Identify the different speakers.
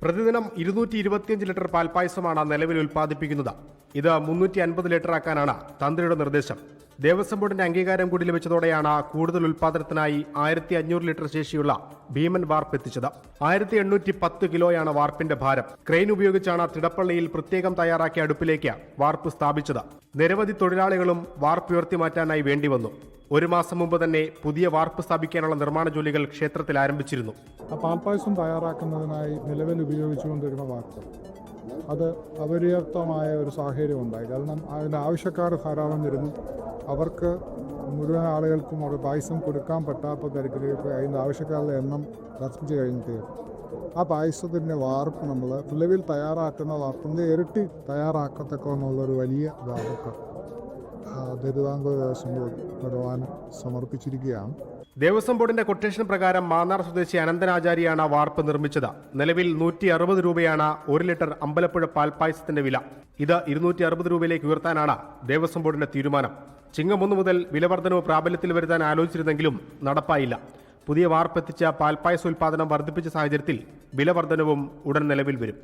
Speaker 1: പ്രതിദിനം 225 ലിറ്റർ പാൽപ്പായസമാണ് നിലവിൽ ഉൽപ്പാദിപ്പിക്കുന്നത്. ഇത് 350 ലിറ്ററാക്കാനാണ് തന്ത്രിയുടെ നിർദ്ദേശം. ദേവസ്വം ബോർഡിന്റെ അംഗീകാരം കൂടി ലഭിച്ചതോടെയാണ് കൂടുതൽ ഉൽപ്പാദനത്തിനായി 1500 ലിറ്റർ ശേഷിയുള്ള ഭീമൻ വാർപ്പ് എത്തിച്ചത്. 1810 കിലോയാണ് വാർപ്പിന്റെ ഭാരം. ക്രെയിൻ ഉപയോഗിച്ചാണ് തിടപ്പള്ളിയിൽ പ്രത്യേകം തയ്യാറാക്കിയ അടുപ്പിലേക്ക് വാർപ്പ് സ്ഥാപിച്ചത്. നിരവധി തൊഴിലാളികളും വാർപ്പ് ഉയർത്തി മാറ്റാനായി വേണ്ടിവന്നു. ഒരു മാസം മുമ്പ് തന്നെ പുതിയ വാർപ്പ് സ്ഥാപിക്കാനുള്ള നിർമ്മാണ ജോലികൾ ക്ഷേത്രത്തിൽ ആരംഭിച്ചിരുന്നു.
Speaker 2: പാൽപ്പായസം തയ്യാറാക്കുന്നതിനായി നിലവിൽ ഉപയോഗിച്ചുകൊണ്ടിരുന്ന വാർപ്പ് അത് അപര്യാപ്തമായ ഒരു സാഹചര്യം ഉണ്ടായി. കാരണം അതിൻ്റെ ആവശ്യക്കാർ ധാരാളം വരുന്നു. അവർക്ക് മുഴുവൻ ആളുകൾക്കും അവർ പായസം കൊടുക്കാൻ പറ്റാത്ത തരത്തിലേക്ക് അതിൻ്റെ ആവശ്യക്കാരുടെ എണ്ണം വർദ്ധിച്ചു കഴിഞ്ഞിട്ട് ആ പായസത്തിൻ്റെ വാർപ്പ് നമ്മൾ നിലവിൽ തയ്യാറാക്കുന്ന വാർപ്പിൻ്റെ ഇരട്ടി തയ്യാറാക്കത്തക്കുള്ളൊരു വലിയ വാർപ്പ് തിരുവിതാംകൂർ ദേവസ്വം ബോർഡ് ഭഗവാൻ സമർപ്പിച്ചിരിക്കുകയാണ്.
Speaker 1: ദേവസ്വം ബോർഡിന്റെ കൊട്ടേഷൻ പ്രകാരം മാന്നാർ സ്വദേശി അനന്തനാചാരിയാണ് വാർപ്പ് നിർമ്മിച്ചത്. നിലവിൽ 160 രൂപയാണ് 1 ലിറ്റർ അമ്പലപ്പുഴ പാൽപ്പായസത്തിന്റെ വില. ഇത് 260 രൂപയിലേക്ക് ഉയർത്താനാണ് ദേവസ്വം ബോർഡിന്റെ തീരുമാനം. ചിങ്ങം 1 മുതൽ വില വർധനവ് പ്രാബല്യത്തിൽ വരുത്താൻ ആലോചിച്ചിരുന്നെങ്കിലും നടപ്പായില്ല. പുതിയ വാർപ്പ് എത്തിച്ച പാൽപ്പായസ ഉൽപ്പാദനം വർദ്ധിപ്പിച്ച സാഹചര്യത്തിൽ വില വർധനവും ഉടൻ നിലവിൽ വരും.